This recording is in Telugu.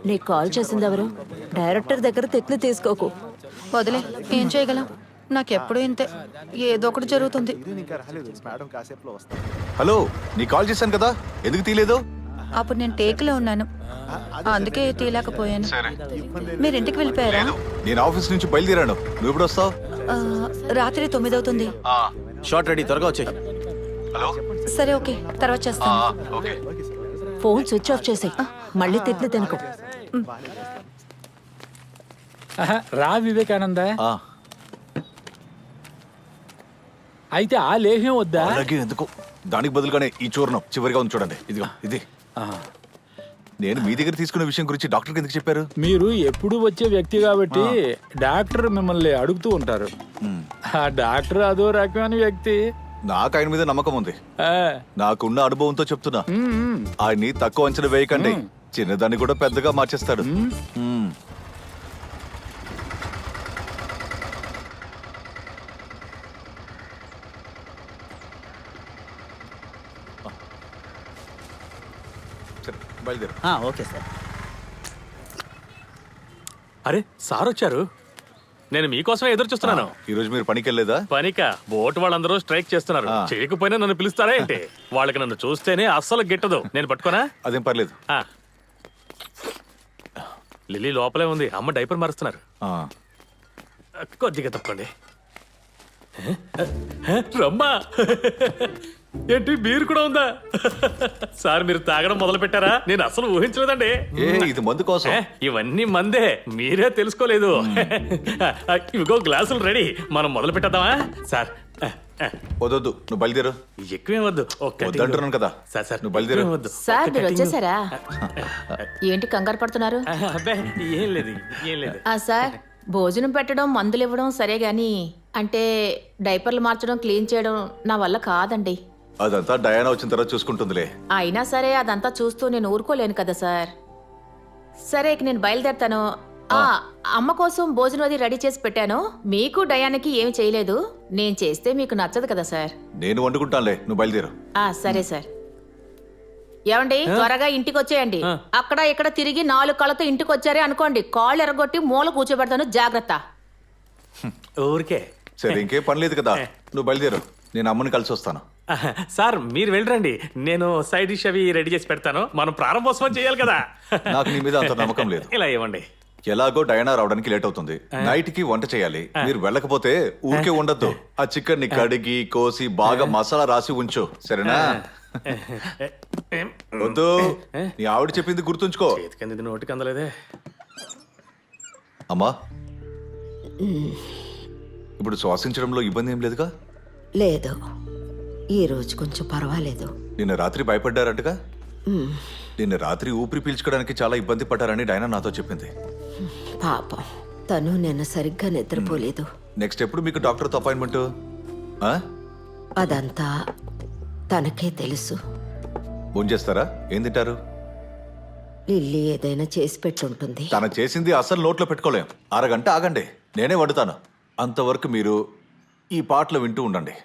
నీకు కాల్ చేసింది ఎవరు? డైరెక్టర్ దగ్గర తిట్లు తీసుకోకు. వదిలే, ఏం చేయగలం? నాకెప్పుడు ఇంతే, ఏదో ఒకటి జరుగుతుంది. హలో, నీ కాల్ చేశాను కదా, ఎందుకు తీయలేదు? అప్పుడు నేను టేక్లో ఉన్నాను, అందుకే తీయలేకపోయాను. మీరు ఇంటికి వెళ్ళిపోయారా? నేను ఆఫీస్ నుంచి బయలుదేరాను. నువ్వు ఎప్పుడు వస్తావు? రాత్రి 9 అవుతుంది. షార్ట్ రెడీ, త్వరగా వచ్చాయి. హలో, సరే, ఓకే, తర్వాత చేస్తాను. ఓకే. ఫోన్ స్విచ్ ఆఫ్ చేసేయ్, మళ్ళీ తిట్లు తినకు. రా వివేకానంద. ఆ, అయితే ఆ లేహ్యం వద్దా? అలాగే ఎందుకు, దానికి బదులుగానే ఈ చూర్ణం చివరిగా ఉంది చూడండి. ఇదిగో ఇది. నేను మీ దగ్గర తీసుకున్న విషయం గురించి డాక్టర్కి ఎందుకు చెప్పారు? మీరు ఎప్పుడు వచ్చే వ్యక్తి కాబట్టి డాక్టర్ మిమ్మల్ని అడుగుతూ ఉంటారు. ఆ డాక్టర్ అదో రకమైన వ్యక్తి. నాకు ఆయన మీద నమ్మకం ఉంది. ఆ, నాకున్న అనుభవంతో చెప్తున్నా. మ్మ్. ఆయన్ని తక్కువ అంచనా వేయకండి. చిన్నదాన్ని కూడా పెద్దగా మార్చేస్తాడు. మ్మ్. సరే, బయలుదేరు. Okay sir. అరే సార్ వచ్చారు, నేను మీకోసమే ఎదురు చూస్తున్నాను. ఈ రోజు మీరు పనికి వెళ్ళలేదా? పనిక బోట్ వాళ్ళందరూ స్ట్రైక్ చేస్తున్నారు. చేయకపోయినా నన్ను పిలుస్తారా ఏంటి? వాళ్ళకి నన్ను చూస్తేనే అస్సలు గిట్టదు. నేను పట్టుకోనా? అదేం పర్లేదు. లిల్లీ లోపలే ఉంది, అమ్మ డైపర్ మారుస్తున్నారు. ఆ, కొద్దిగా తప్పండి. రమ్మా, ఏంటి బీర్ కూడా ఉందా? సార్ మీరు తాగడం మొదలు పెట్టారా? నేను అసలు ఊహించలేదండి. ఇది మందు కోసం. ఇవన్నీ మందే, మీరే తెలుసుకోలేదు. ఇవిగో గ్లాసులు రెడీ, మనం మొదలు పెట్టేద్దామా? సార్ వద్దొద్దు, నువ్వు బయలుదేరు. ఎక్కువేం వద్దు. వద్దంటున్నాను కదా. సార్ నువ్వు బయలుదేరు. వద్దు. సార్ మీరు వచ్చేసారా? ఏంటి కంగారు పడుతున్నారు? అబ్బే ఏం లేదు, ఏం లేదు. సార్, భోజనం పెట్టడం, మందులు ఇవ్వడం సరే గాని, అంటే డైపర్లు మార్చడం, క్లీన్ చేయడం నా వల్ల కాదండి. అదంతా డయానా వచ్చిన తర్వాత చూసుకుంటుందిలే. అయినా సరే అదంతా చూస్తూ నేను ఊరుకోలేను కదా సార్. సరే, ఇక నేను బయలుదేరుతాను. అమ్మ కోసం భోజనం అది రెడీ చేసి పెట్టాను. మీకు డయానికి ఏమి చేయలేదు. నేను చేస్తే మీకు నచ్చదు కదా సార్. నేను వండుకుంటానులే, నువ్వు బయలుదేరు. సరే సార్. ఏమండి, త్వరగా ఇంటికి వచ్చేయండి. అక్కడ ఇక్కడ తిరిగి 4 కళ్ళతో ఇంటికి వచ్చారే అనుకోండి, కాళ్ళు ఎరగొట్టి మూల కూర్చోబెడతాను, జాగ్రత్త. ఊరికే. సరే, ఇంకేం పని లేదు కదా, నువ్వు బయలుదేరు. నేను అమ్మని కలిసి వస్తాను. సార్ మీరు వెళ్ళరండి, నేను సైడ్ డిష్ అవి రెడీ చేసి పెడతాను. మనం ప్రారంభోత్సవం చేయాలి కదా. నాకు నీ మీద అంత నమ్మకం లేదు. ఇలా ఇవ్వండి. ఎలాగో డయానా రావడానికి లేట్ అవుతుంది. నైట్ కి వంట చేయాలి. మీరు వెళ్ళకపోతే ఊరికే ఉండద్దు. ఆ చికెన్ ని కడిగి కోసి బాగా మసాలా రాసి ఉంచు, సరేనా? వద్దు, నీ ఆవిడ చెప్పింది గుర్తుంచుకో. చేతికింది నోటికి అందలేదే. అమ్మా, ఇప్పుడు శ్వాసించడంలో ఇబ్బంది ఏం లేదుగా? లేదు, ఈ రోజు కొంచెం పర్వాలేదు. నిన్న రాత్రి భయపడ్డారంటగా? నిన్న రాత్రి ఊపిరి పీల్చుకోవడానికి చాలా ఇబ్బంది పడ్డారని డైనా నాతో చెప్పింది. పాపం, తను నిన్న సరిగ్గా నిద్రపోలేదు. నెక్స్ట్ ఎప్పుడు మీకు డాక్టర్తో అపాయింట్మెంట్? అదంతా తనకే తెలుసు. భోంచేస్తారా? ఏం తింటారు? లిల్లీ ఏదైనా చేసి పెట్టుంటుంది. తన చేసింది అస్సలు నోట్లో పెట్టుకోలేం. అరగంట ఆగండి, నేనే వండుతాను. అంతవరకు మీరు ఈ పాటలు వింటూ ఉండండి.